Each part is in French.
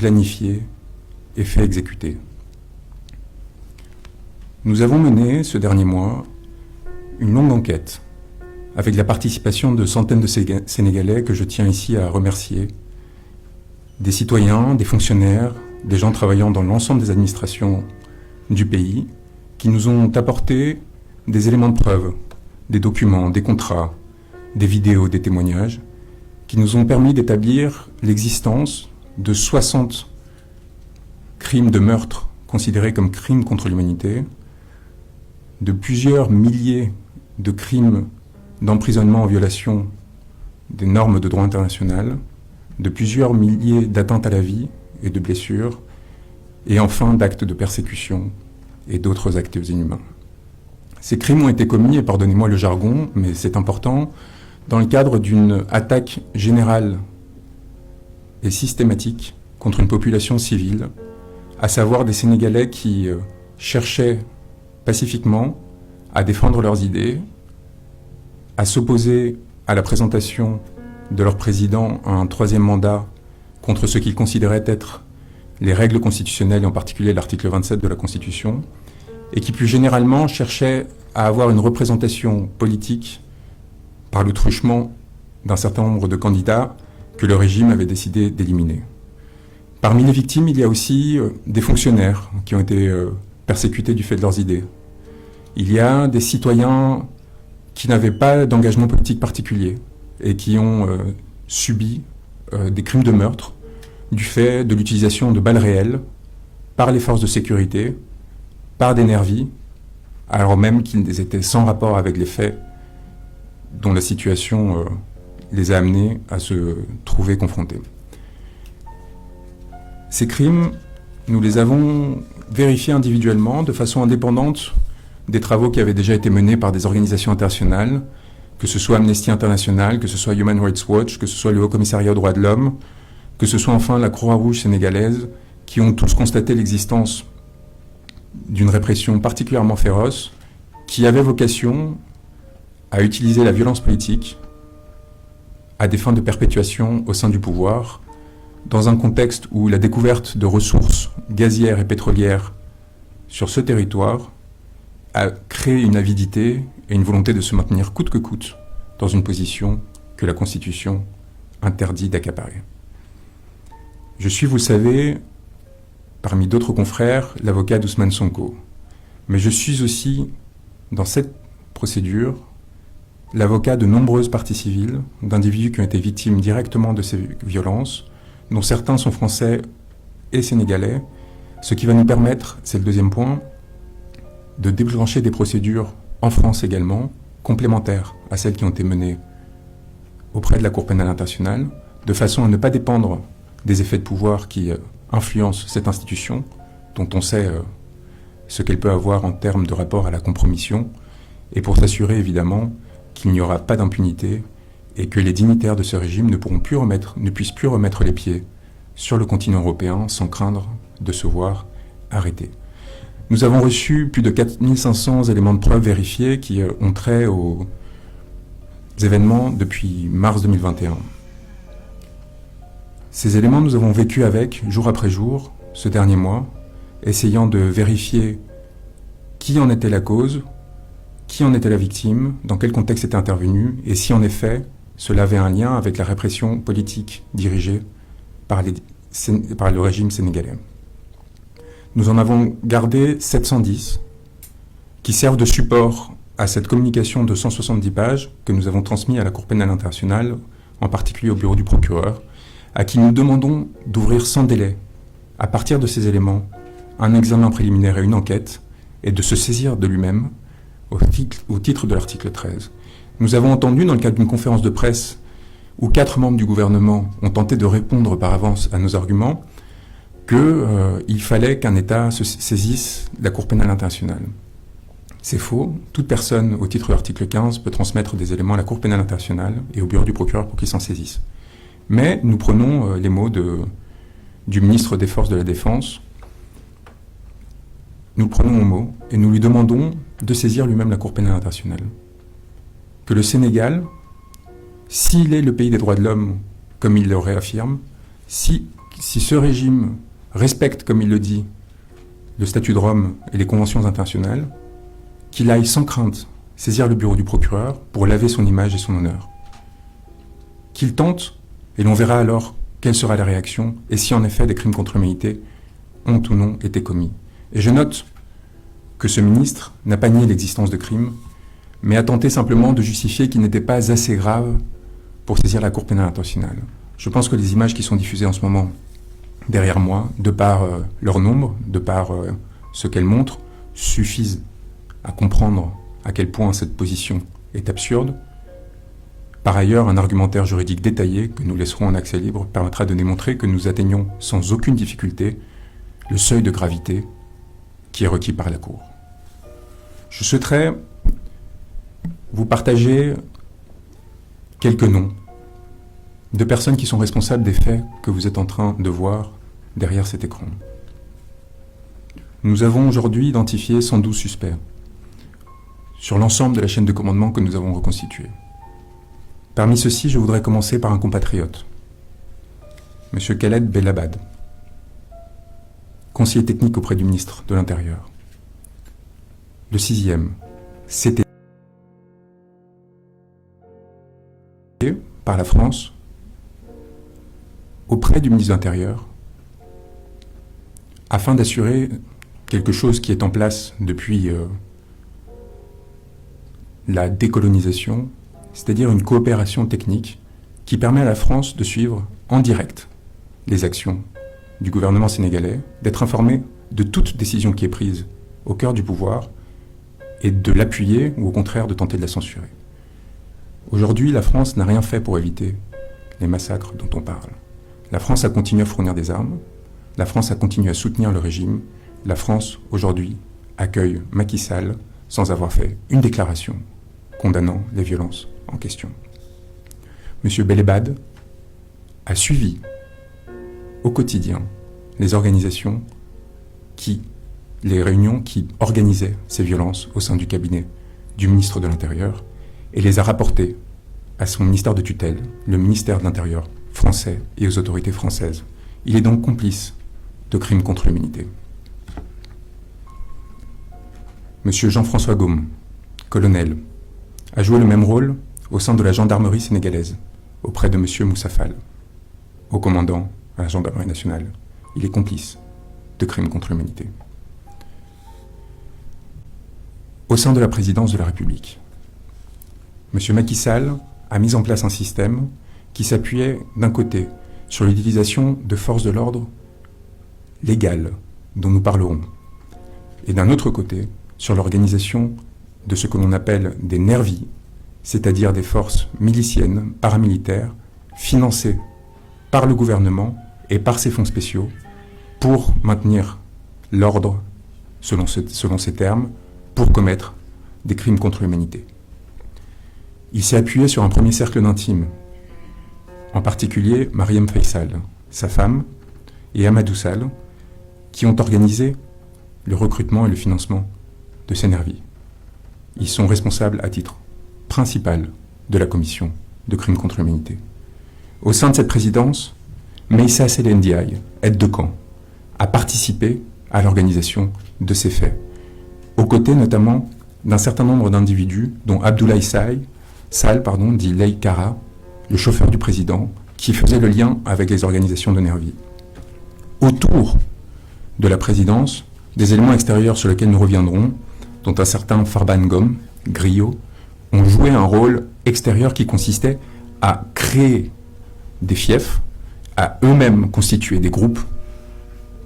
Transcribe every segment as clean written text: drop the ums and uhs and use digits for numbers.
planifié et fait exécuter. Nous avons mené, ce dernier mois, une longue enquête avec la participation de centaines de Sénégalais que je tiens ici à remercier, des citoyens, des fonctionnaires, des gens travaillant dans l'ensemble des administrations du pays, qui nous ont apporté des éléments de preuve, des documents, des contrats, des vidéos, des témoignages, qui nous ont permis d'établir l'existence de 60 crimes de meurtre considérés comme crimes contre l'humanité, de plusieurs milliers de crimes d'emprisonnement en violation des normes de droit international, de plusieurs milliers d'atteintes à la vie et de blessures, et enfin d'actes de persécution et d'autres actes inhumains. Ces crimes ont été commis, et pardonnez-moi le jargon, mais c'est important, dans le cadre d'une attaque générale et systématique contre une population civile, à savoir des Sénégalais qui cherchaient pacifiquement à défendre leurs idées, à s'opposer à la présentation de leur président à un troisième mandat contre ce qu'ils considéraient être les règles constitutionnelles, et en particulier l'article 27 de la Constitution, et qui plus généralement cherchaient à avoir une représentation politique par le truchement d'un certain nombre de candidats que le régime avait décidé d'éliminer. Parmi les victimes, il y a aussi des fonctionnaires qui ont été persécutés du fait de leurs idées. Il y a des citoyens qui n'avaient pas d'engagement politique particulier et qui ont subi des crimes de meurtre du fait de l'utilisation de balles réelles par les forces de sécurité, par des nervis, alors même qu'ils étaient sans rapport avec les faits dont la situation les a amenés à se trouver confrontés. Ces crimes, nous les avons vérifiés individuellement de façon indépendante des travaux qui avaient déjà été menés par des organisations internationales, que ce soit Amnesty International, que ce soit Human Rights Watch, que ce soit le Haut Commissariat aux droits de l'homme, que ce soit enfin la Croix-Rouge sénégalaise, qui ont tous constaté l'existence d'une répression particulièrement féroce, qui avait vocation à utiliser la violence politique à des fins de perpétuation au sein du pouvoir, dans un contexte où la découverte de ressources gazières et pétrolières sur ce territoire a créé une avidité et une volonté de se maintenir coûte que coûte dans une position que la Constitution interdit d'accaparer. Je suis, vous le savez, parmi d'autres confrères, l'avocat d'Ousmane Sonko. Mais je suis aussi, dans cette procédure, l'avocat de nombreuses parties civiles, d'individus qui ont été victimes directement de ces violences, dont certains sont français et sénégalais, ce qui va nous permettre, c'est le deuxième point, de déclencher des procédures en France également, complémentaires à celles qui ont été menées auprès de la Cour pénale internationale, de façon à ne pas dépendre des effets de pouvoir qui influencent cette institution, dont on sait ce qu'elle peut avoir en termes de rapport à la compromission, et pour s'assurer évidemment qu'il n'y aura pas d'impunité et que les dignitaires de ce régime ne puissent plus remettre les pieds sur le continent européen sans craindre de se voir arrêtés. Nous avons reçu plus de 4500 éléments de preuve vérifiés qui ont trait aux événements depuis mars 2021. Ces éléments, nous avons vécu avec, jour après jour, ce dernier mois, essayant de vérifier qui en était la cause, qui en était la victime, dans quel contexte était intervenu, et si en effet cela avait un lien avec la répression politique dirigée par le régime sénégalais. Nous en avons gardé 710 qui servent de support à cette communication de 170 pages que nous avons transmis à la Cour pénale internationale, en particulier au bureau du procureur, à qui nous demandons d'ouvrir sans délai, à partir de ces éléments, un examen préliminaire et une enquête, et de se saisir de lui-même au titre de l'article 13. Nous avons entendu, dans le cadre d'une conférence de presse, où 4 membres du gouvernement ont tenté de répondre par avance à nos arguments, qu'il fallait qu'un État se saisisse de la Cour pénale internationale. C'est faux. Toute personne, au titre de l'article 15, peut transmettre des éléments à la Cour pénale internationale et au bureau du procureur pour qu'il s'en saisisse. Mais nous prenons les mots du ministre des Forces de la Défense, nous le prenons au mot et nous lui demandons de saisir lui-même la Cour pénale internationale. Que le Sénégal, s'il est le pays des droits de l'homme, comme il le réaffirme, s'il si ce régime respecte, comme il le dit, le statut de Rome et les conventions internationales, qu'il aille sans crainte saisir le bureau du procureur pour laver son image et son honneur. Qu'il tente, et l'on verra alors quelle sera la réaction, et si en effet des crimes contre l'humanité ont ou non été commis. Et je note que ce ministre n'a pas nié l'existence de crimes, mais a tenté simplement de justifier qu'ils n'étaient pas assez graves pour saisir la Cour pénale internationale. Je pense que les images qui sont diffusées en ce moment derrière moi, de par leur nombre, de par ce qu'elles montrent, suffisent à comprendre à quel point cette position est absurde. Par ailleurs, un argumentaire juridique détaillé, que nous laisserons en accès libre, permettra de démontrer que nous atteignons sans aucune difficulté le seuil de gravité qui est requis par la Cour. Je souhaiterais vous partager quelques noms de personnes qui sont responsables des faits que vous êtes en train de voir derrière cet écran. Nous avons aujourd'hui identifié 112 suspects sur l'ensemble de la chaîne de commandement que nous avons reconstituée. Parmi ceux-ci, je voudrais commencer par un compatriote, M. Khaled Belabad, conseiller technique auprès du ministre de l'Intérieur. Le 6e, c'était par la France auprès du ministre de l'Intérieur afin d'assurer quelque chose qui est en place depuis la décolonisation, c'est-à-dire une coopération technique qui permet à la France de suivre en direct les actions du gouvernement sénégalais, d'être informé de toute décision qui est prise au cœur du pouvoir et de l'appuyer ou au contraire de tenter de la censurer. Aujourd'hui, la France n'a rien fait pour éviter les massacres dont on parle. La France a continué à fournir des armes, la France a continué à soutenir le régime, la France, aujourd'hui, accueille Macky Sall sans avoir fait une déclaration condamnant les violences en question. M. Belabad a suivi au quotidien les organisations les réunions qui organisaient ces violences au sein du cabinet du ministre de l'Intérieur et les a rapportées à son ministère de tutelle, le ministère de l'Intérieur français et aux autorités françaises. Il est donc complice de crimes contre l'humanité. M. Jean-François Gaume, colonel, a joué le même rôle au sein de la gendarmerie sénégalaise, auprès de M. Moussa Fall, haut commandant à la gendarmerie nationale. Il est complice de crimes contre l'humanité. Au sein de la présidence de la République, M. Macky Sall a mis en place un système qui s'appuyait d'un côté sur l'utilisation de forces de l'ordre légales, dont nous parlerons, et d'un autre côté sur l'organisation de ce que l'on appelle des nervis, c'est-à-dire des forces miliciennes, paramilitaires, financées par le gouvernement et par ses fonds spéciaux pour maintenir l'ordre, selon ces termes, pour commettre des crimes contre l'humanité. Il s'est appuyé sur un premier cercle d'intimes, en particulier Mariam Faisal, sa femme, et Amadou Sall, qui ont organisé le recrutement et le financement de ces nervis. Ils sont responsables à titre principal de la commission de crimes contre l'humanité. Au sein de cette présidence, Meïssa Sélé Ndiaye, aide de camp, a participé à l'organisation de ces faits, aux côtés notamment d'un certain nombre d'individus, dont Abdoulaye Sall, dit Lei Kara, le chauffeur du président, qui faisait le lien avec les organisations de nervis. Autour de la présidence, des éléments extérieurs sur lesquels nous reviendrons, dont un certain Farban Ngom, griot, ont joué un rôle extérieur qui consistait à créer des fiefs, à eux-mêmes constituer des groupes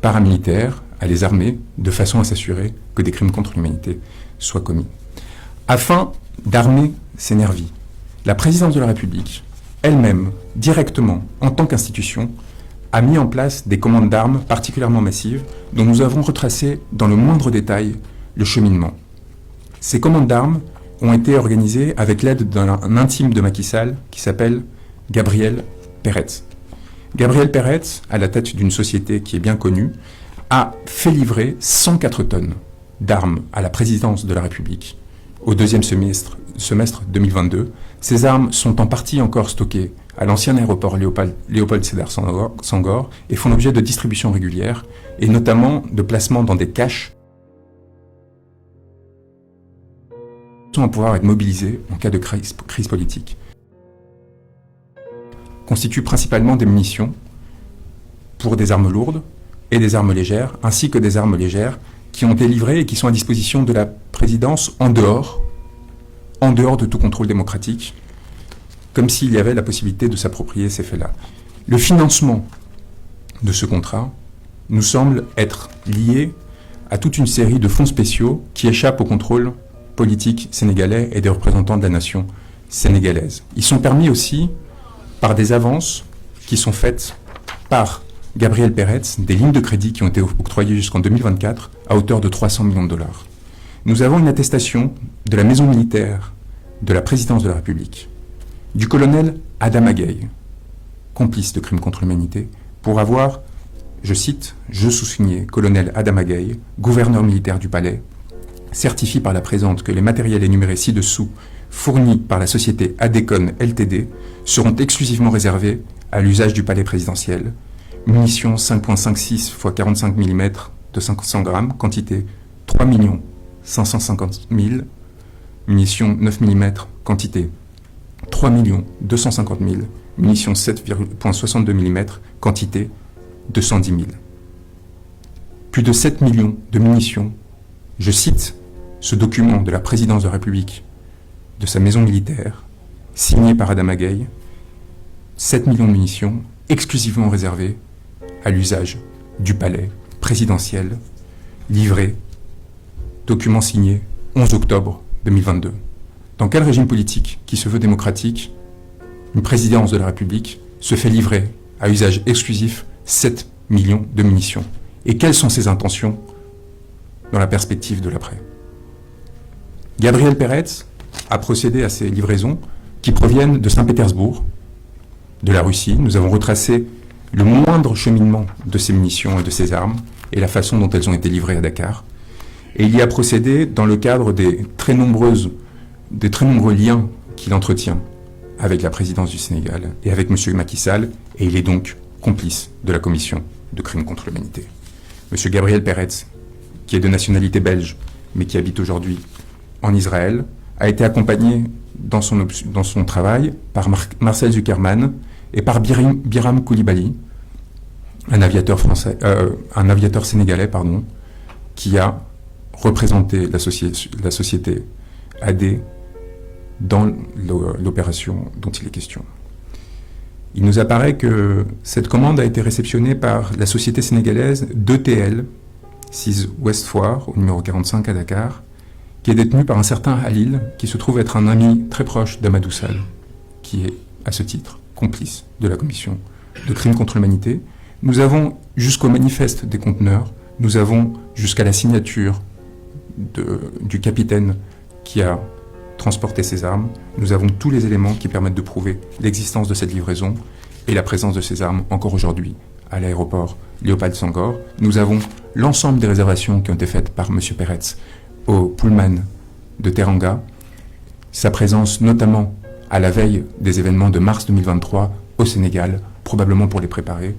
paramilitaires, à les armer, de façon à s'assurer que des crimes contre l'humanité soient commis. Afin d'armer ces nervis, la présidence de la République, elle-même, directement, en tant qu'institution, a mis en place des commandes d'armes particulièrement massives dont nous avons retracé dans le moindre détail le cheminement. Ces commandes d'armes ont été organisées avec l'aide d'un intime de Macky Sall qui s'appelle Gabriel Peretz. Gabriel Peretz, à la tête d'une société qui est bien connue, a fait livrer 104 tonnes d'armes à la présidence de la République au deuxième semestre 2022. Ces armes sont en partie encore stockées à l'ancien aéroport Léopold Sédar Senghor et font l'objet de distributions régulières et notamment de placements dans des caches à pouvoir être mobilisés en cas de crise politique. Constituent principalement des munitions pour des armes lourdes et des armes légères, ainsi que des armes légères qui ont été livrées et qui sont à disposition de la présidence en dehors de tout contrôle démocratique, comme s'il y avait la possibilité de s'approprier ces faits-là. Le financement de ce contrat nous semble être lié à toute une série de fonds spéciaux qui échappent au contrôle politique sénégalais et des représentants de la nation sénégalaise. Ils sont permis aussi par des avances qui sont faites par Gabriel Peretz, des lignes de crédit qui ont été octroyées jusqu'en 2024 à hauteur de 300 millions de dollars. Nous avons une attestation de la maison militaire de la présidence de la République, du colonel Adama Gaye, complice de crimes contre l'humanité, pour avoir, je cite, je sous-signais, colonel Adama Gaye, gouverneur militaire du palais, certifie par la présente que les matériels énumérés ci-dessous, fournis par la société Adecon Ltd, seront exclusivement réservés à l'usage du palais présidentiel. Munitions 5.56 x 45 mm de 500 grammes, quantité 3 550 000. Munitions 9 mm, quantité 3 250 000. Munitions 7,62 mm, quantité 210 000. Plus de 7 millions de munitions, je cite ce document de la présidence de la République, de sa maison militaire, signé par Adama Gaye, 7 millions de munitions exclusivement réservées à l'usage du palais présidentiel, livré, document signé 11 octobre 2022. Dans quel régime politique qui se veut démocratique, une présidence de la République se fait livrer à usage exclusif 7 millions de munitions? Et quelles sont ses intentions dans la perspective de l'après? Gabriel Peretz a procédé à ces livraisons qui proviennent de Saint-Pétersbourg, de la Russie. Nous avons retracé le moindre cheminement de ces munitions et de ces armes et la façon dont elles ont été livrées à Dakar. Et il y a procédé dans le cadre des très nombreux liens qu'il entretient avec la présidence du Sénégal et avec M. Macky Sall, et il est donc complice de la commission de crimes contre l'humanité. M. Gabriel Peretz, qui est de nationalité belge, mais qui habite aujourd'hui en Israël, a été accompagné dans son travail par Marcel Zuckerman et par Biram Koulibaly, un aviateur sénégalais, qui a représenté la société AD dans l'opération dont il est question. Il nous apparaît que cette commande a été réceptionnée par la société sénégalaise d'ETL, 6 Ouest Foire, au numéro 45 à Dakar, qui est détenue par un certain Halil, qui se trouve être un ami très proche d'Amadou Sall, qui est, à ce titre, complice de la commission de crimes contre l'humanité. Nous avons jusqu'au manifeste des conteneurs, nous avons jusqu'à la signature du capitaine qui a transporté ces armes, nous avons tous les éléments qui permettent de prouver l'existence de cette livraison et la présence de ces armes encore aujourd'hui à l'aéroport Léopold Senghor. Nous avons l'ensemble des réservations qui ont été faites par M. Peretz au Pullman de Teranga, sa présence notamment à la veille des événements de mars 2023 au Sénégal, probablement pour les préparer,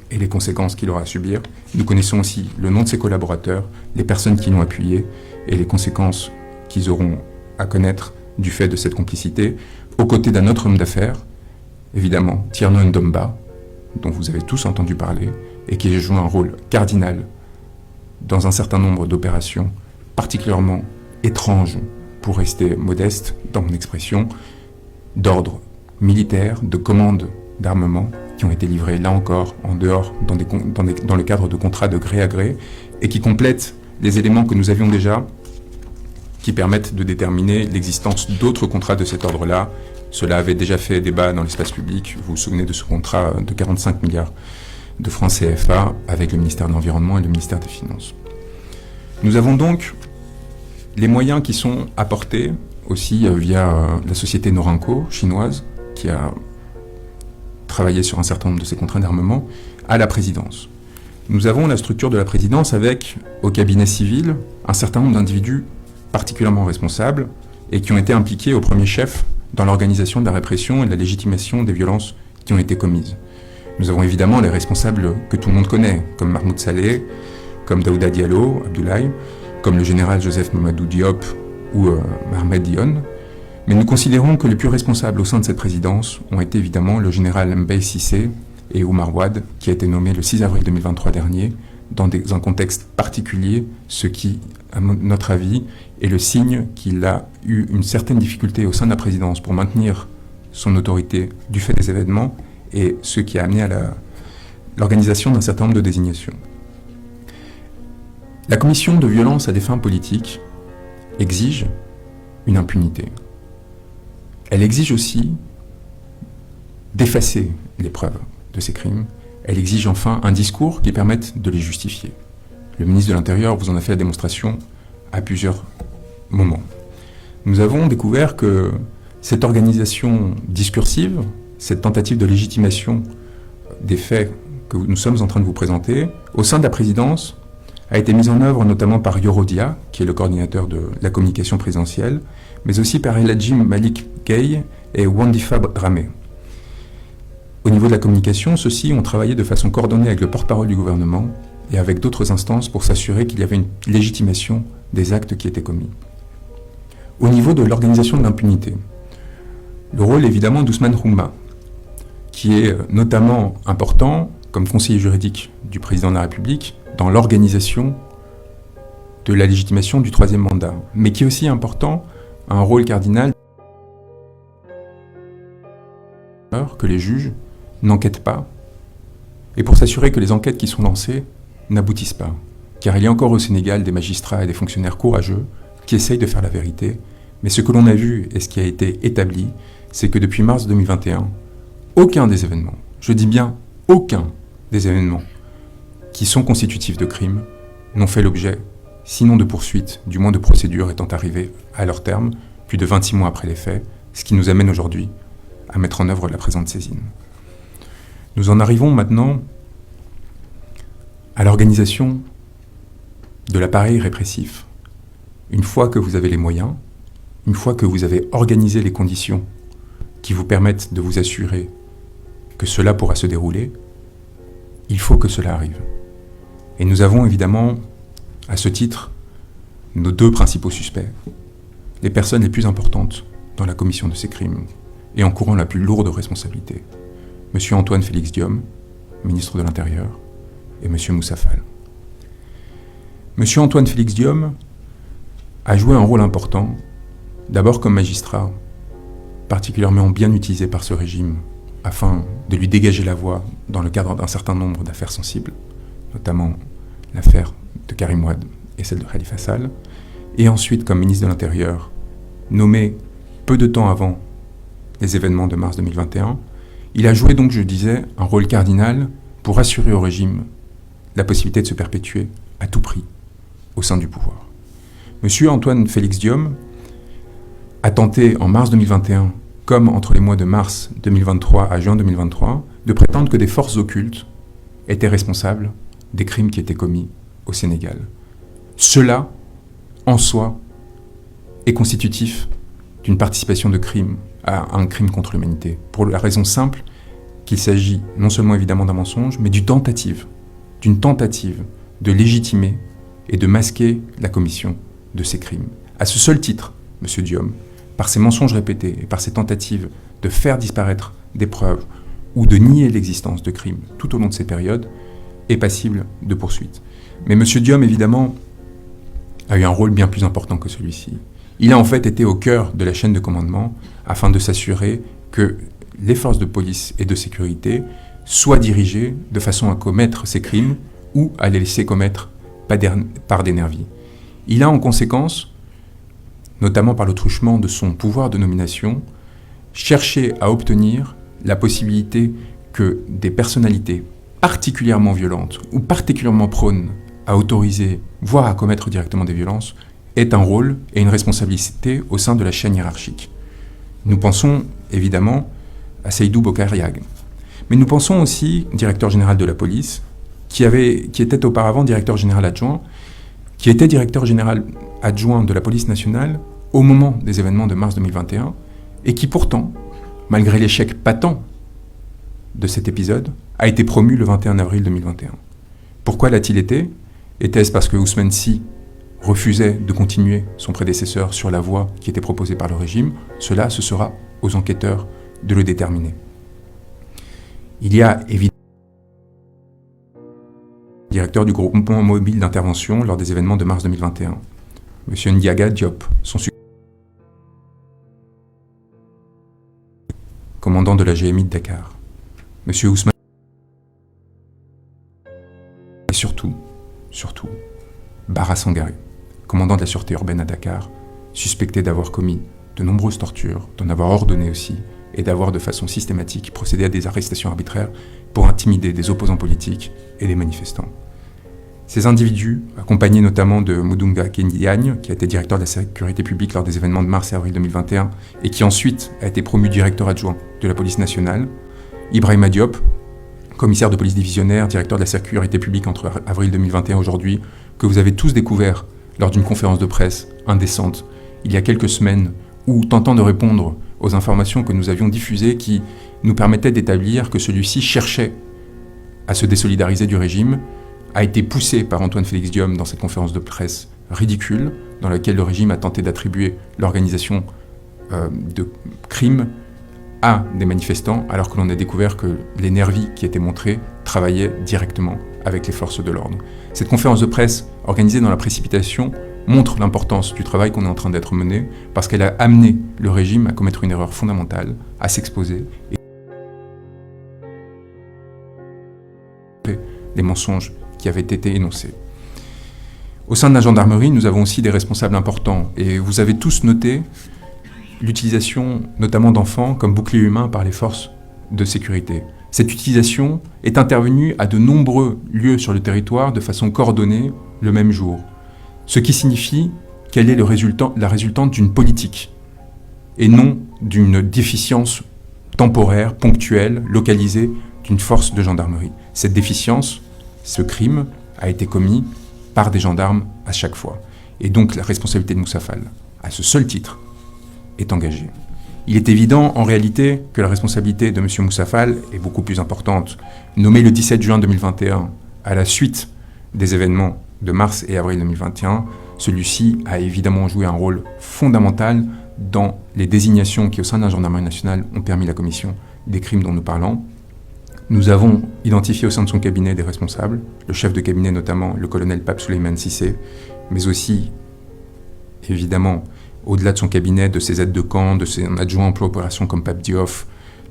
et les conséquences qu'il aura à subir. Nous connaissons aussi le nom de ses collaborateurs, les personnes qui l'ont appuyé, et les conséquences qu'ils auront à connaître du fait de cette complicité, aux côtés d'un autre homme d'affaires, évidemment Tierno Ndomba, dont vous avez tous entendu parler, et qui a joué un rôle cardinal dans un certain nombre d'opérations particulièrement étranges, pour rester modeste dans mon expression, d'ordre militaire, de commandes d'armement, qui ont été livrées là encore en dehors, dans le cadre de contrats de gré à gré, et qui complètent les éléments que nous avions déjà, qui permettent de déterminer l'existence d'autres contrats de cet ordre-là. Cela avait déjà fait débat dans l'espace public. Vous vous souvenez de ce contrat de 45 milliards de francs CFA avec le ministère de l'Environnement et le ministère des Finances. Nous avons donc les moyens qui sont apportés aussi via la société Norinco chinoise, qui a travaillé sur un certain nombre de ces contrats d'armement, à la présidence. Nous avons la structure de la présidence avec, au cabinet civil, un certain nombre d'individus particulièrement responsables et qui ont été impliqués au premier chef dans l'organisation de la répression et de la légitimation des violences qui ont été commises. Nous avons évidemment les responsables que tout le monde connaît, comme Mahmoud Saleh, comme Daouda Diallo, Abdoulaye, comme le général Joseph Mamadou Diop ou Mohamed Dionne. Mais nous considérons que les plus responsables au sein de cette présidence ont été évidemment le général Mbaye Cissé et Oumar Wade, qui a été nommé le 6 avril 2023 dernier, dans un contexte particulier, ce qui, à notre avis, est le signe qu'il a eu une certaine difficulté au sein de la présidence pour maintenir son autorité du fait des événements, et ce qui a amené à l'organisation d'un certain nombre de désignations. La commission de violence à des fins politiques exige une impunité. Elle exige aussi d'effacer les preuves de ces crimes. Elle exige enfin un discours qui permette de les justifier. Le ministre de l'Intérieur vous en a fait la démonstration à plusieurs moments. Nous avons découvert que cette organisation discursive, cette tentative de légitimation des faits que nous sommes en train de vous présenter, au sein de la présidence, a été mise en œuvre notamment par Yorodia, qui est le coordinateur de la communication présidentielle, mais aussi par Eladji Malik Gueye et Wandifa Dramé. Au niveau de la communication, ceux-ci ont travaillé de façon coordonnée avec le porte-parole du gouvernement et avec d'autres instances pour s'assurer qu'il y avait une légitimation des actes qui étaient commis. Au niveau de l'organisation de l'impunité, le rôle évidemment d'Ousmane Houma, qui est notamment important comme conseiller juridique du président de la République dans l'organisation de la légitimation du troisième mandat, mais qui est aussi important, a un rôle cardinal que les juges n'enquêtent pas, et pour s'assurer que les enquêtes qui sont lancées n'aboutissent pas. Car il y a encore au Sénégal des magistrats et des fonctionnaires courageux qui essayent de faire la vérité, mais ce que l'on a vu et ce qui a été établi, c'est que depuis mars 2021, aucun des événements, je dis bien aucun des événements qui sont constitutifs de crimes n'ont fait l'objet, sinon de poursuites, du moins de procédures étant arrivées à leur terme, plus de 26 mois après les faits, ce qui nous amène aujourd'hui à mettre en œuvre la présente saisine. Nous en arrivons maintenant à l'organisation de l'appareil répressif. Une fois que vous avez les moyens, une fois que vous avez organisé les conditions qui vous permettent de vous assurer que cela pourra se dérouler, il faut que cela arrive. Et nous avons évidemment, à ce titre, nos deux principaux suspects, les personnes les plus importantes dans la commission de ces crimes et encourant la plus lourde responsabilité. M. Antoine Félix Diome, ministre de l'Intérieur, et M. Moussa Fall. M. Antoine Félix Diome a joué un rôle important, d'abord comme magistrat, particulièrement bien utilisé par ce régime, afin de lui dégager la voie dans le cadre d'un certain nombre d'affaires sensibles, notamment l'affaire de Karim Wade et celle de Khalifa Sall, et ensuite comme ministre de l'Intérieur, nommé peu de temps avant les événements de mars 2021, il a joué donc, je disais, un rôle cardinal pour assurer au régime la possibilité de se perpétuer à tout prix au sein du pouvoir. Monsieur Antoine Félix Diome a tenté en mars 2021, comme entre les mois de mars 2023 à juin 2023, de prétendre que des forces occultes étaient responsables des crimes qui étaient commis au Sénégal. Cela, en soi, est constitutif d'une participation de crime à un crime contre l'humanité, pour la raison simple qu'il s'agit non seulement évidemment d'un mensonge, mais d'une tentative de légitimer et de masquer la commission de ces crimes. À ce seul titre, M. Diome, par ses mensonges répétés et par ses tentatives de faire disparaître des preuves ou de nier l'existence de crimes tout au long de ces périodes, est passible de poursuite. Mais M. Diome, évidemment, a eu un rôle bien plus important que celui-ci. Il a en fait été au cœur de la chaîne de commandement afin de s'assurer que les forces de police et de sécurité soient dirigées de façon à commettre ces crimes ou à les laisser commettre par des nervis. Il a en conséquence, notamment par le truchement de son pouvoir de nomination, cherché à obtenir la possibilité que des personnalités particulièrement violentes ou particulièrement prônes à autoriser, voire à commettre directement des violences, aient un rôle et une responsabilité au sein de la chaîne hiérarchique. Nous pensons évidemment à Seydou Bokar Yag, mais nous pensons aussi au directeur général de la police, qui était auparavant directeur général adjoint, qui était directeur général adjoint de la police nationale au moment des événements de mars 2021, et qui pourtant, malgré l'échec patent de cet épisode, a été promu le 21 avril 2021. Pourquoi l'a-t-il été? Était-ce parce que Ousmane Sy refusait de continuer son prédécesseur sur la voie qui était proposée par le régime? Cela, ce sera aux enquêteurs de le déterminer. Il y a évidemment le directeur du groupement mobile d'intervention lors des événements de mars 2021, M. Ndiaga Diop, son commandant de la GMI de Dakar, M. Ousmane, et surtout, Bara Sangaré, commandant de la sûreté urbaine à Dakar, suspecté d'avoir commis de nombreuses tortures, d'en avoir ordonné aussi, et d'avoir de façon systématique procédé à des arrestations arbitraires pour intimider des opposants politiques et des manifestants. Ces individus, accompagnés notamment de Mudunga Kendiagne, qui a été directeur de la sécurité publique lors des événements de mars et avril 2021, et qui ensuite a été promu directeur adjoint de la police nationale, Ibrahima Diop, commissaire de police divisionnaire, directeur de la sécurité publique entre avril 2021 et aujourd'hui, que vous avez tous découvert lors d'une conférence de presse indécente il y a quelques semaines, où tentant de répondre aux informations que nous avions diffusées qui nous permettaient d'établir que celui-ci cherchait à se désolidariser du régime, a été poussé par Antoine Félix Diome dans cette conférence de presse ridicule, dans laquelle le régime a tenté d'attribuer l'organisation de crimes à des manifestants, alors que l'on a découvert que les nervis qui étaient montrés travaillaient directement avec les forces de l'ordre. Cette conférence de presse, organisée dans la précipitation, montre l'importance du travail qu'on est en train d'être mené, parce qu'elle a amené le régime à commettre une erreur fondamentale, à s'exposer et les mensonges qui avaient été énoncés. Au sein de la gendarmerie, nous avons aussi des responsables importants, et vous avez tous noté l'utilisation notamment d'enfants comme bouclier humain par les forces de sécurité. Cette utilisation est intervenue à de nombreux lieux sur le territoire de façon coordonnée le même jour, ce qui signifie qu'elle est la résultante d'une politique et non d'une déficience temporaire, ponctuelle, localisée d'une force de gendarmerie. Cette déficience, ce crime, a été commis par des gendarmes à chaque fois. Et donc la responsabilité de Moussa Fall, à ce seul titre, est engagée. Il est évident en réalité que la responsabilité de M. Moussa Fall est beaucoup plus importante. Nommé le 17 juin 2021, à la suite des événements de mars et avril 2021, celui-ci a évidemment joué un rôle fondamental dans les désignations qui, au sein de la gendarmerie nationale, ont permis la commission des crimes dont nous parlons. Nous avons identifié au sein de son cabinet des responsables, le chef de cabinet notamment, le colonel Pape Souleymane Cissé, mais aussi, évidemment, au-delà de son cabinet, de ses aides de camp, de ses adjoints emploi opérations comme Pape Diouf,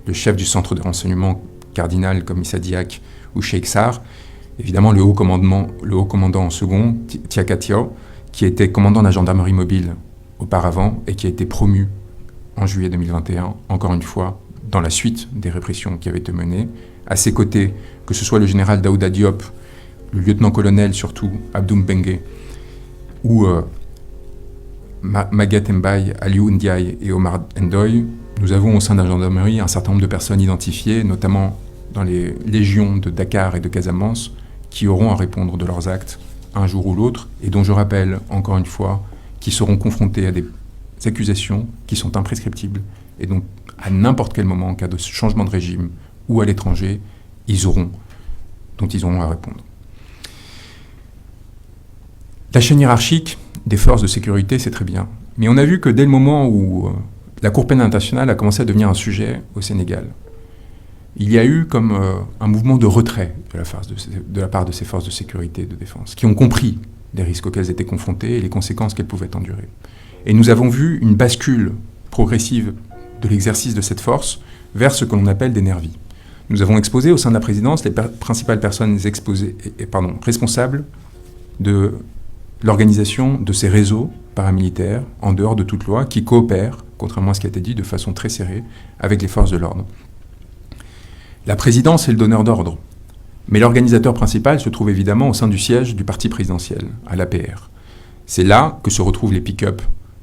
le chef du centre de renseignement cardinal comme Issa Diak ou Cheikh Sarr, évidemment le haut commandant en second, Tiaka Tiao, qui était commandant de la gendarmerie mobile auparavant et qui a été promu en juillet 2021, encore une fois, dans la suite des répressions qui avaient été menées. À ses côtés, que ce soit le général Daouda Diop, le lieutenant-colonel surtout, Abdoum Bengue, ou Maguette Mbaye, Aliou Ndiaye et Omar Ndoye, nous avons au sein de la gendarmerie un certain nombre de personnes identifiées, notamment dans les légions de Dakar et de Casamance, qui auront à répondre de leurs actes un jour ou l'autre, et dont je rappelle, encore une fois, qu'ils seront confrontés à des accusations qui sont imprescriptibles, et donc à n'importe quel moment, en cas de changement de régime ou à l'étranger, dont ils auront à répondre. La chaîne hiérarchique des forces de sécurité, c'est très bien. Mais on a vu que dès le moment où la Cour pénale internationale a commencé à devenir un sujet au Sénégal, il y a eu comme un mouvement de retrait de la part de ces forces de sécurité et de défense, qui ont compris les risques auxquels elles étaient confrontées et les conséquences qu'elles pouvaient endurer. Et nous avons vu une bascule progressive de l'exercice de cette force vers ce que l'on appelle des nervis. Nous avons exposé au sein de la présidence les principales personnes responsables de l'organisation de ces réseaux paramilitaires, en dehors de toute loi, qui coopèrent, contrairement à ce qui a été dit, de façon très serrée, avec les forces de l'ordre. La présidence est le donneur d'ordre, mais l'organisateur principal se trouve évidemment au sein du siège du parti présidentiel, à l'APR. C'est là que se retrouvent les pick-up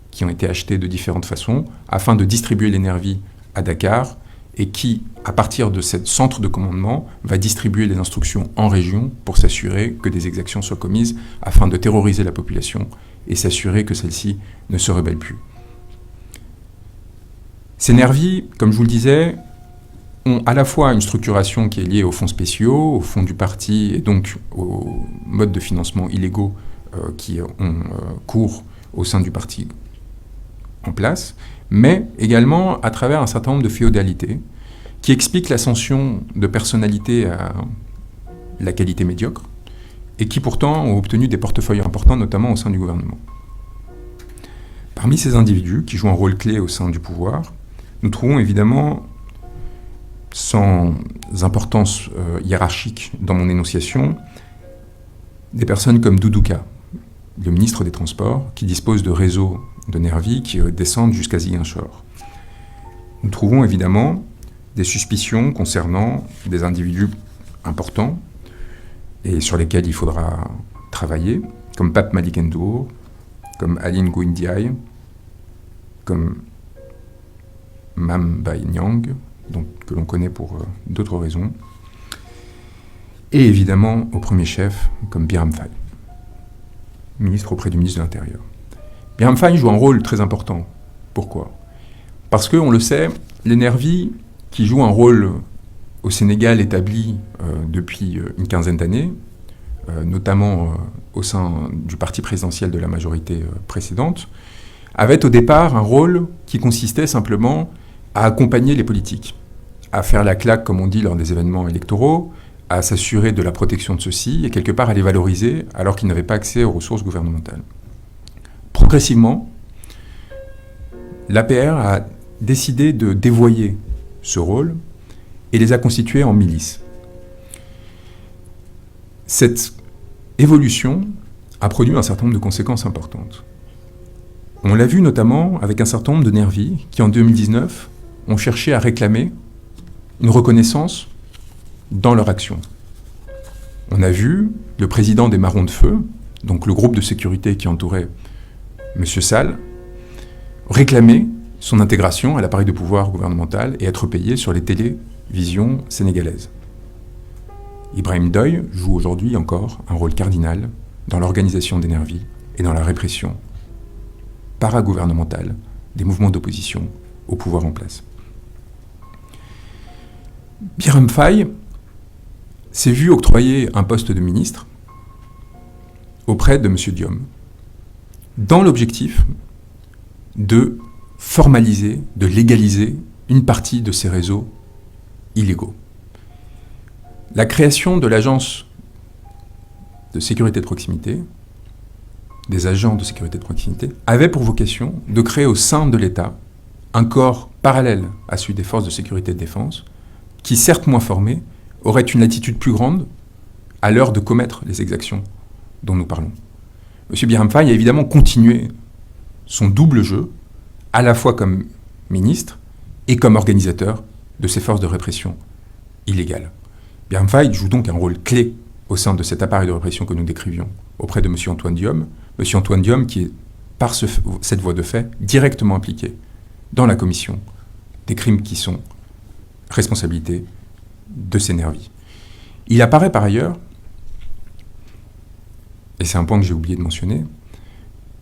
qui ont été achetés de différentes façons, afin de distribuer les nervis à Dakar, et qui, à partir de ce centre de commandement, va distribuer les instructions en région pour s'assurer que des exactions soient commises afin de terroriser la population et s'assurer que celle-ci ne se rebelle plus. Ces Nervis, comme je vous le disais, ont à la fois une structuration qui est liée aux fonds spéciaux, aux fonds du parti et donc aux modes de financement illégaux qui ont cours au sein du parti en place, mais également à travers un certain nombre de féodalités qui expliquent l'ascension de personnalités à la qualité médiocre et qui pourtant ont obtenu des portefeuilles importants, notamment au sein du gouvernement. Parmi ces individus qui jouent un rôle clé au sein du pouvoir, nous trouvons évidemment, sans importance hiérarchique dans mon énonciation, des personnes comme Doudouka, le ministre des Transports, qui dispose de réseaux de Nervis qui descendent jusqu'à Ziguinchor. Nous trouvons évidemment des suspicions concernant des individus importants et sur lesquels il faudra travailler, comme Pape Malick Ndour, comme Aline Ngouille Ndiaye, comme Mame Mbaye Niang, que l'on connaît pour d'autres raisons, et évidemment, au premier chef, comme Birame Faye, ministre auprès du ministre de l'Intérieur. Birame Faye joue un rôle très important. Pourquoi ? Parce que, on le sait, les Nervis, qui jouent un rôle au Sénégal établi depuis une quinzaine d'années, notamment au sein du parti présidentiel de la majorité précédente, avaient au départ un rôle qui consistait simplement à accompagner les politiques, à faire la claque, comme on dit, lors des événements électoraux, à s'assurer de la protection de ceux-ci et quelque part à les valoriser alors qu'ils n'avaient pas accès aux ressources gouvernementales. Progressivement, l'APR a décidé de dévoyer ce rôle et les a constitués en milices. Cette évolution a produit un certain nombre de conséquences importantes. On l'a vu notamment avec un certain nombre de Nervis qui, en 2019, ont cherché à réclamer une reconnaissance dans leur action. On a vu le président des Marrons de Feu, donc le groupe de sécurité qui entourait M. Sall, réclamer son intégration à l'appareil de pouvoir gouvernemental et être payé sur les télévisions sénégalaises. Ibrahim Doy joue aujourd'hui encore un rôle cardinal dans l'organisation des Nervis et dans la répression paragouvernementale des mouvements d'opposition au pouvoir en place. Birame Faye s'est vu octroyer un poste de ministre auprès de M. Diom, dans l'objectif de formaliser, de légaliser une partie de ces réseaux illégaux. La création de l'agence de sécurité de proximité, des agents de sécurité de proximité, avait pour vocation de créer au sein de l'État un corps parallèle à celui des forces de sécurité et de défense, qui, certes moins formés, aurait une latitude plus grande à l'heure de commettre les exactions dont nous parlons. M. Birame Faye a évidemment continué son double jeu, à la fois comme ministre et comme organisateur de ces forces de répression illégales. Birame Faye joue donc un rôle clé au sein de cet appareil de répression que nous décrivions auprès de M. Antoine Diome. M. Antoine Diome qui est, par cette voie de fait, directement impliqué dans la commission des crimes qui sont responsabilité de ces Nervis. Il apparaît par ailleurs, et c'est un point que j'ai oublié de mentionner,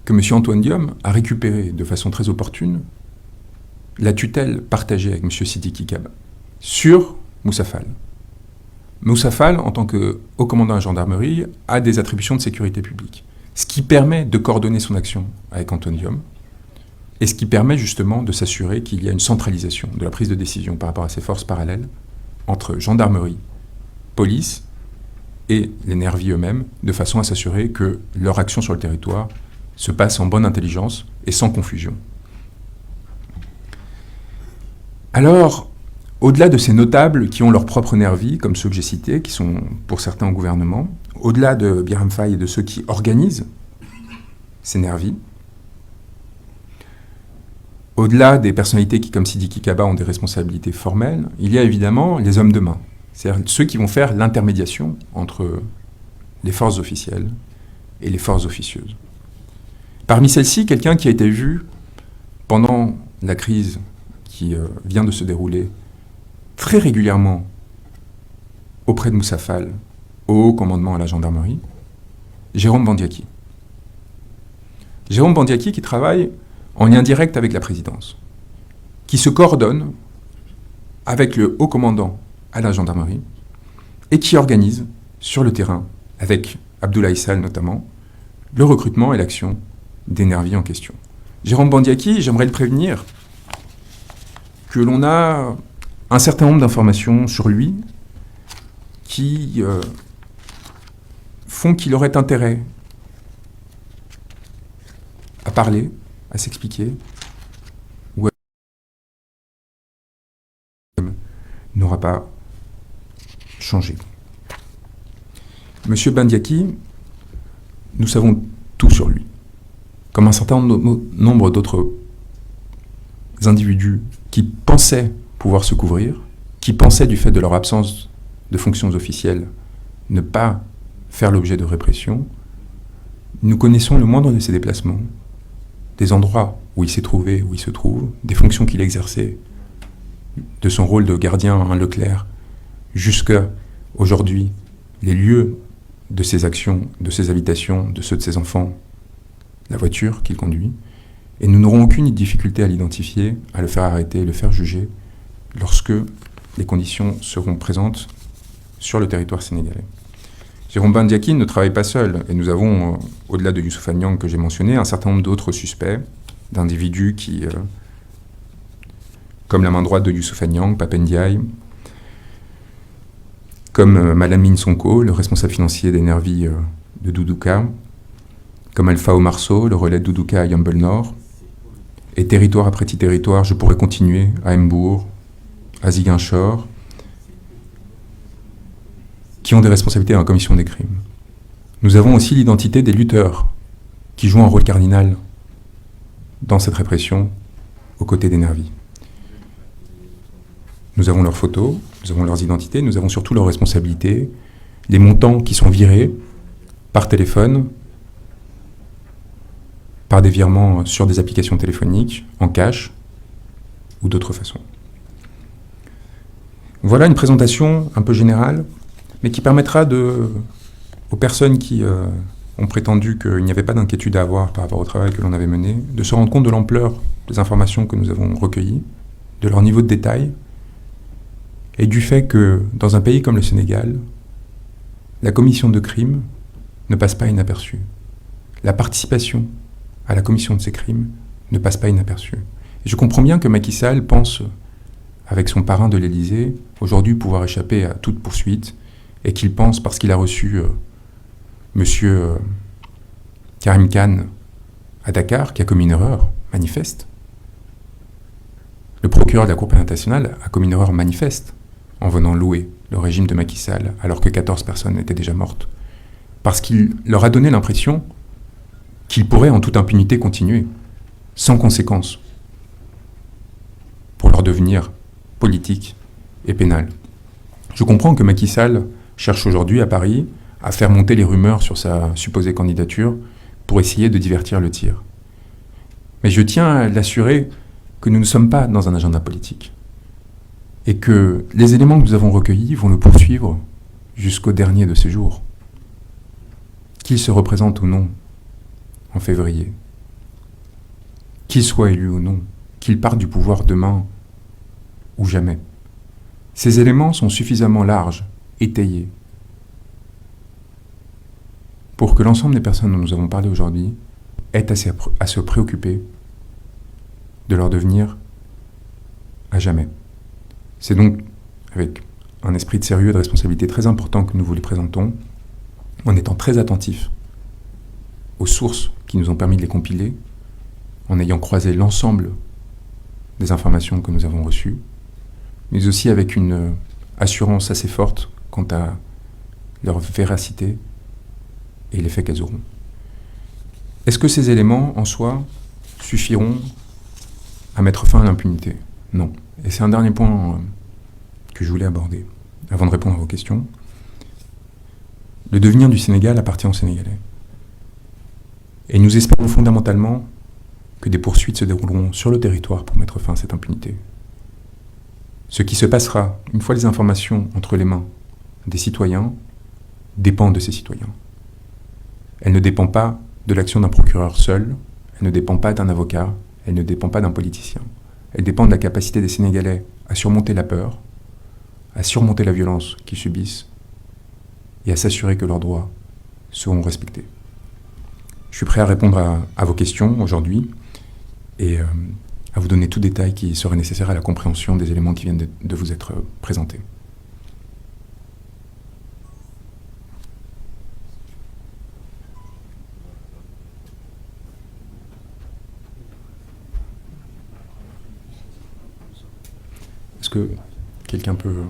que M. Antoine Diome a récupéré de façon très opportune la tutelle partagée avec M. Sidiki Kaba sur Moussa Fall. Moussa Fall, en tant que haut commandant de la gendarmerie, a des attributions de sécurité publique, ce qui permet de coordonner son action avec Antoine Diome, et ce qui permet justement de s'assurer qu'il y a une centralisation de la prise de décision par rapport à ces forces parallèles entre gendarmerie, police et les Nervis eux-mêmes, de façon à s'assurer que leur action sur le territoire se passe en bonne intelligence et sans confusion. Alors, au-delà de ces notables qui ont leurs propres Nervis, comme ceux que j'ai cités, qui sont pour certains au gouvernement, au-delà de Birame Faye et de ceux qui organisent ces Nervis, au-delà des personnalités qui, comme Sidiki Kaba, ont des responsabilités formelles, il y a évidemment les hommes de main, c'est-à-dire ceux qui vont faire l'intermédiation entre les forces officielles et les forces officieuses. Parmi celles-ci, quelqu'un qui a été vu pendant la crise qui vient de se dérouler très régulièrement auprès de Moussa Fall, au haut commandement à la gendarmerie, Jérôme Bandiaki. Jérôme Bandiaki qui travaille en lien direct avec la présidence, qui se coordonne avec le haut commandant à la gendarmerie et qui organise sur le terrain, avec Abdoulaye Sall notamment, le recrutement et l'action des nervis en question. Jérôme Bandiaki, j'aimerais le prévenir que l'on a un certain nombre d'informations sur lui qui font qu'il aurait intérêt à parler, à s'expliquer, ou n'aura pas changé. Monsieur Bandiaki, nous savons tout sur lui, comme un certain nombre d'autres individus qui pensaient pouvoir se couvrir, qui pensaient du fait de leur absence de fonctions officielles ne pas faire l'objet de répression. Nous connaissons le moindre de ses déplacements, des endroits où il s'est trouvé, où il se trouve, des fonctions qu'il exerçait, de son rôle de gardien à un Leclerc, jusqu'à aujourd'hui, les lieux de ses actions, de ses habitations, de ceux de ses enfants, la voiture qu'il conduit, et nous n'aurons aucune difficulté à l'identifier, à le faire arrêter, le faire juger, lorsque les conditions seront présentes sur le territoire sénégalais. Jérôme Bandiaki ne travaille pas seul, et nous avons, au-delà de Youssoupha Niang que j'ai mentionné, un certain nombre d'autres suspects, d'individus qui, comme la main droite de Youssoupha Niang, Pape Ndiaye, comme Malamine Sonko, le responsable financier des nervis de Doudouka, comme Alpha Omar Sow, le relais de Doudouka à Yambel Nord, et territoire après territoire, je pourrais continuer, à Mbour, à Ziguinchor, qui ont des responsabilités dans la commission des crimes. Nous avons aussi l'identité des lutteurs qui jouent un rôle cardinal dans cette répression aux côtés des nervis. Nous avons leurs photos, nous avons leurs identités, nous avons surtout leurs responsabilités, les montants qui sont virés par téléphone, par des virements sur des applications téléphoniques, en cash ou d'autres façons. Voilà une présentation un peu générale, mais qui permettra aux personnes qui ont prétendu qu'il n'y avait pas d'inquiétude à avoir par rapport au travail que l'on avait mené, de se rendre compte de l'ampleur des informations que nous avons recueillies, de leur niveau de détail, et du fait que, dans un pays comme le Sénégal, la commission de crimes ne passe pas inaperçue. La participation à la commission de ces crimes ne passe pas inaperçue. Et je comprends bien que Macky Sall pense, avec son parrain de l'Élysée, aujourd'hui pouvoir échapper à toute poursuite, et qu'il pense, parce qu'il a reçu monsieur Karim Khan à Dakar, qui a commis une erreur manifeste. Le procureur de la Cour pénale internationale a commis une erreur manifeste en venant louer le régime de Macky Sall, alors que 14 personnes étaient déjà mortes. Parce qu'il leur a donné l'impression qu'il pourrait en toute impunité continuer, sans conséquence, pour leur devenir politique et pénal. Je comprends que Macky Sall cherche aujourd'hui à Paris à faire monter les rumeurs sur sa supposée candidature pour essayer de divertir le tir. Mais je tiens à l'assurer que nous ne sommes pas dans un agenda politique et que les éléments que nous avons recueillis vont le poursuivre jusqu'au dernier de ses jours. Qu'il se représente ou non en février, qu'il soit élu ou non, qu'il parte du pouvoir demain ou jamais. Ces éléments sont suffisamment larges, étayés, pour que l'ensemble des personnes dont nous avons parlé aujourd'hui aient à se préoccuper de leur devenir à jamais. C'est donc avec un esprit de sérieux et de responsabilité très important que nous vous les présentons, en étant très attentifs aux sources qui nous ont permis de les compiler, en ayant croisé l'ensemble des informations que nous avons reçues, mais aussi avec une assurance assez forte quant à leur véracité et l'effet qu'elles auront. Est-ce que ces éléments, en soi, suffiront à mettre fin à l'impunité? Non. Et c'est un dernier point que je voulais aborder, avant de répondre à vos questions. Le devenir du Sénégal appartient aux Sénégalais. Et nous espérons fondamentalement que des poursuites se dérouleront sur le territoire pour mettre fin à cette impunité. Ce qui se passera, une fois les informations entre les mains des citoyens, dépend de ces citoyens. Elle ne dépend pas de l'action d'un procureur seul, elle ne dépend pas d'un avocat, elle ne dépend pas d'un politicien. Elle dépend de la capacité des Sénégalais à surmonter la peur, à surmonter la violence qu'ils subissent et à s'assurer que leurs droits seront respectés. Je suis prêt à répondre à vos questions aujourd'hui et à vous donner tout détail qui serait nécessaire à la compréhension des éléments qui viennent de vous être présentés. Est-ce que quelqu'un peut...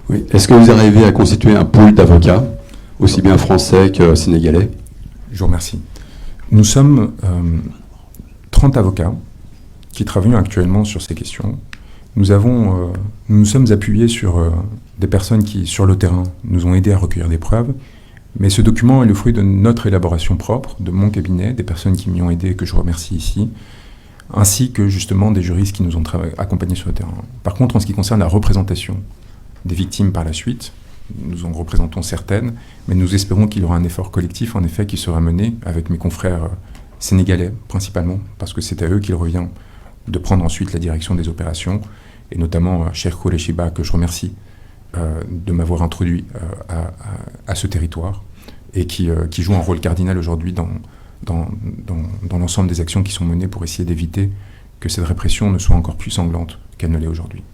Oui. Est-ce que vous arrivez à constituer un pool d'avocats, aussi bien français que sénégalais? Je vous remercie. Nous sommes 30 avocats qui travaillons actuellement sur ces questions. Nous nous sommes appuyés sur des personnes qui, sur le terrain, nous ont aidés à recueillir des preuves. Mais ce document est le fruit de notre élaboration propre, de mon cabinet, des personnes qui m'y ont aidé, que je remercie ici, ainsi que justement des juristes qui nous ont accompagnés sur le terrain. Par contre, en ce qui concerne la représentation des victimes par la suite, nous en représentons certaines, mais nous espérons qu'il y aura un effort collectif, en effet, qui sera mené avec mes confrères sénégalais, principalement, parce que c'est à eux qu'il revient de prendre ensuite la direction des opérations, et notamment Cheikh Koureshiba, que je remercie de m'avoir introduit à ce territoire, et qui joue un rôle cardinal aujourd'hui dans l'ensemble des actions qui sont menées pour essayer d'éviter que cette répression ne soit encore plus sanglante qu'elle ne l'est aujourd'hui.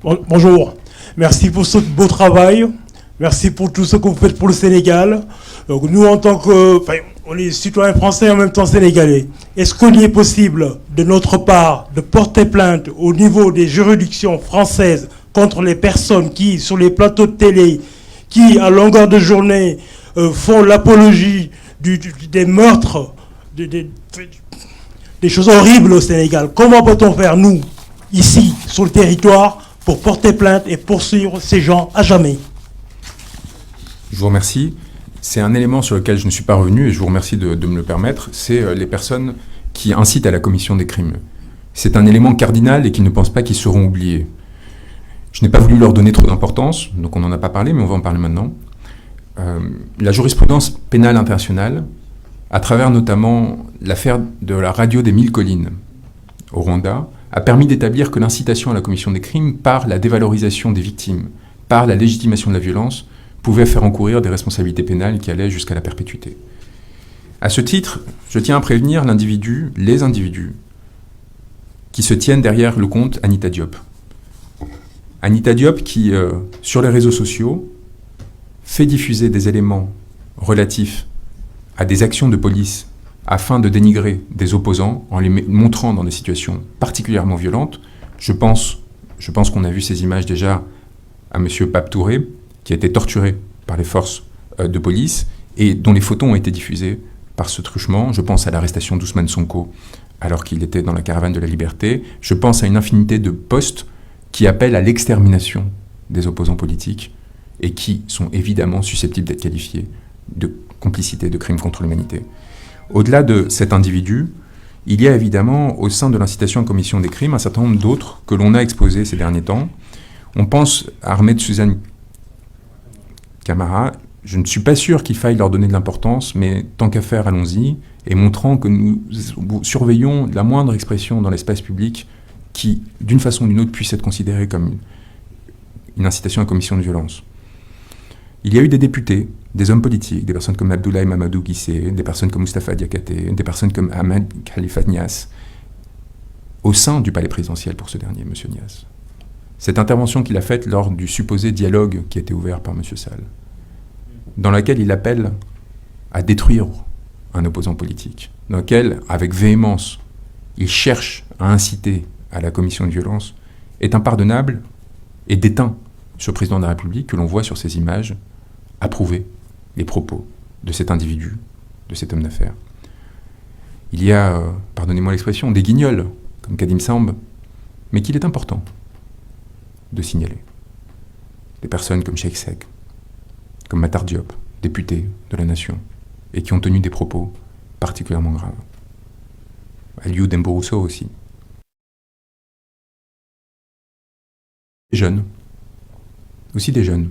Bonjour, merci pour ce beau travail, merci pour tout ce que vous faites pour le Sénégal. Donc nous, en tant que, on est citoyens français et en même temps sénégalais, est-ce qu'il est possible de notre part de porter plainte au niveau des juridictions françaises contre les personnes qui, sur les plateaux de télé, qui à longueur de journée font l'apologie des meurtres, des choses horribles au Sénégal? Comment peut-on faire, nous, ici, sur le territoire, pour porter plainte et poursuivre ces gens à jamais? Je vous remercie. C'est un élément sur lequel je ne suis pas revenu et je vous remercie de me le permettre. C'est les personnes qui incitent à la commission des crimes. C'est un élément cardinal et qu'ils ne pensent pas qu'ils seront oubliés. Je n'ai pas voulu leur donner trop d'importance, donc on n'en a pas parlé, mais on va en parler maintenant. La jurisprudence pénale internationale, à travers notamment l'affaire de la radio des 1000 collines au Rwanda, a permis d'établir que l'incitation à la commission des crimes, par la dévalorisation des victimes, par la légitimation de la violence, pouvait faire encourir des responsabilités pénales qui allaient jusqu'à la perpétuité. À ce titre, je tiens à prévenir les individus qui se tiennent derrière le compte Anita Diop. Anita Diop qui, sur les réseaux sociaux, fait diffuser des éléments relatifs à des actions de police afin de dénigrer des opposants en les montrant dans des situations particulièrement violentes. Je pense qu'on a vu ces images déjà à M. Pape Touré, qui a été torturé par les forces de police et dont les photos ont été diffusées par ce truchement. Je pense à l'arrestation d'Ousmane Sonko alors qu'il était dans la caravane de la liberté. Je pense à une infinité de posts qui appellent à l'extermination des opposants politiques et qui sont évidemment susceptibles d'être qualifiés de complicité de crimes contre l'humanité. Au-delà de cet individu, il y a évidemment au sein de l'incitation à commission des crimes un certain nombre d'autres que l'on a exposés ces derniers temps. On pense à Ahmed Suzanne Camara. Je ne suis pas sûr qu'il faille leur donner de l'importance, mais tant qu'à faire, allons-y, et montrant que nous surveillons la moindre expression dans l'espace public qui, d'une façon ou d'une autre, puisse être considérée comme une incitation à commission de violence. Il y a eu des députés, des hommes politiques, des personnes comme Abdoulaye Mamadou Guissé, des personnes comme Moustapha Diakhaté, des personnes comme Ahmed Khalifa Niasse, au sein du palais présidentiel pour ce dernier, M. Niasse. Cette intervention qu'il a faite lors du supposé dialogue qui a été ouvert par M. Sall, dans laquelle il appelle à détruire un opposant politique, dans laquelle, avec véhémence, il cherche à inciter à la commission de violence, est impardonnable et déteint sur le président de la République que l'on voit sur ces images approuver les propos de cet individu, de cet homme d'affaires. Il y a, pardonnez-moi l'expression, des guignols comme Kadim Samb, mais qu'il est important de signaler. Des personnes comme Cheikh Seck, comme Matar Diop, député de la Nation, et qui ont tenu des propos particulièrement graves. Aliou Dembo Rousseau aussi. Des jeunes, aussi des jeunes,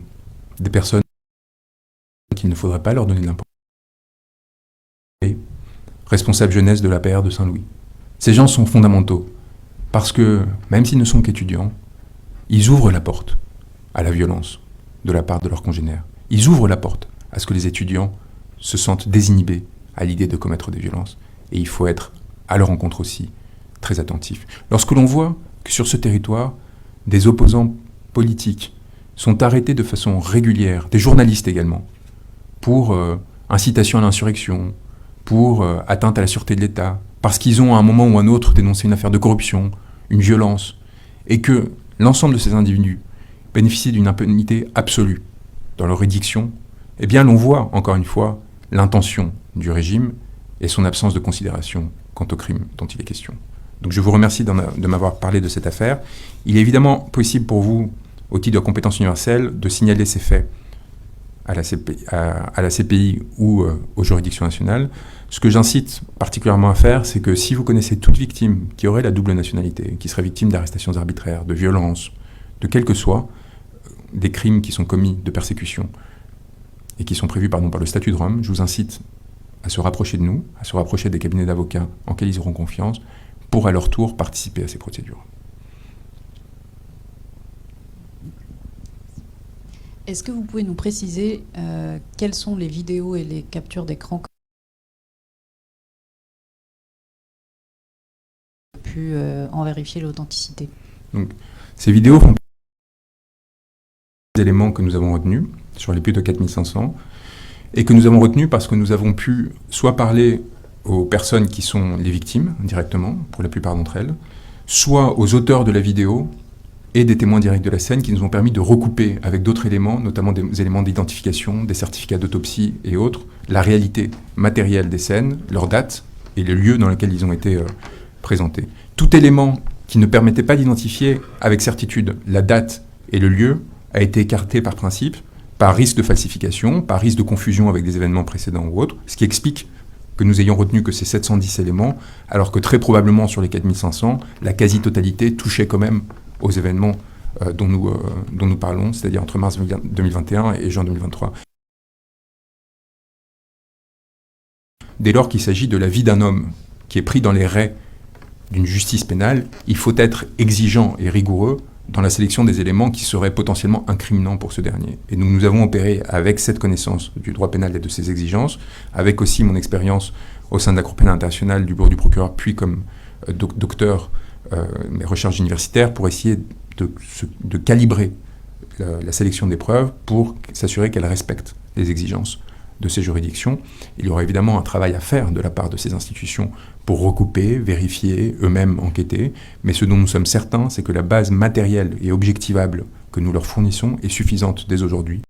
des personnes qu'il ne faudrait pas leur donner n'importe quoi. Responsable jeunesse de l'APR de Saint-Louis. Ces gens sont fondamentaux, parce que, même s'ils ne sont qu'étudiants, ils ouvrent la porte à la violence de la part de leurs congénères. Ils ouvrent la porte à ce que les étudiants se sentent désinhibés à l'idée de commettre des violences. Et il faut être, à leur rencontre aussi, très attentif. Lorsque l'on voit que sur ce territoire, des opposants politiques sont arrêtés de façon régulière, des journalistes également, pour incitation à l'insurrection, pour atteinte à la sûreté de l'État, parce qu'ils ont à un moment ou à un autre dénoncé une affaire de corruption, une violence, et que l'ensemble de ces individus bénéficient d'une impunité absolue dans leur édiction, eh bien l'on voit, encore une fois, l'intention du régime et son absence de considération quant au crime dont il est question. Donc je vous remercie de m'avoir parlé de cette affaire. Il est évidemment possible pour vous, au titre de compétence universelle, de signaler ces faits à la CPI ou aux juridictions nationales. Ce que j'incite particulièrement à faire, c'est que si vous connaissez toute victime qui aurait la double nationalité, qui serait victime d'arrestations arbitraires, de violences, de quel que soit des crimes qui sont commis de persécution et qui sont prévus par le statut de Rome, je vous incite à se rapprocher de nous, à se rapprocher des cabinets d'avocats en lesquels ils auront confiance, pour à leur tour participer à ces procédures. Est-ce que vous pouvez nous préciser quelles sont les vidéos et les captures d'écran pu en vérifier l'authenticité? Donc, ces vidéos font des éléments que nous avons retenus sur les plus de 4500 et que nous avons retenus parce que nous avons pu soit parler aux personnes qui sont les victimes directement, pour la plupart d'entre elles, soit aux auteurs de la vidéo et des témoins directs de la scène qui nous ont permis de recouper avec d'autres éléments, notamment des éléments d'identification, des certificats d'autopsie et autres, la réalité matérielle des scènes, leurs dates et les lieux dans lesquels ils ont été présentés. Tout élément qui ne permettait pas d'identifier avec certitude la date et le lieu a été écarté par principe, par risque de falsification, par risque de confusion avec des événements précédents ou autres, ce qui explique que nous ayons retenu que ces 710 éléments, alors que très probablement sur les 4500, la quasi-totalité touchait quand même aux événements dont nous parlons, c'est-à-dire entre mars 2021 et juin 2023. Dès lors qu'il s'agit de la vie d'un homme qui est pris dans les rets d'une justice pénale, il faut être exigeant et rigoureux dans la sélection des éléments qui seraient potentiellement incriminants pour ce dernier. Et nous avons opéré avec cette connaissance du droit pénal et de ses exigences, avec aussi mon expérience au sein de la Cour pénale internationale, du bureau du procureur, puis comme docteur, mes recherches universitaires, pour essayer de calibrer la sélection des preuves pour s'assurer qu'elles respectent les exigences de ces juridictions. Il y aura évidemment un travail à faire de la part de ces institutions pour recouper, vérifier, eux-mêmes enquêter, mais ce dont nous sommes certains, c'est que la base matérielle et objectivable que nous leur fournissons est suffisante dès aujourd'hui.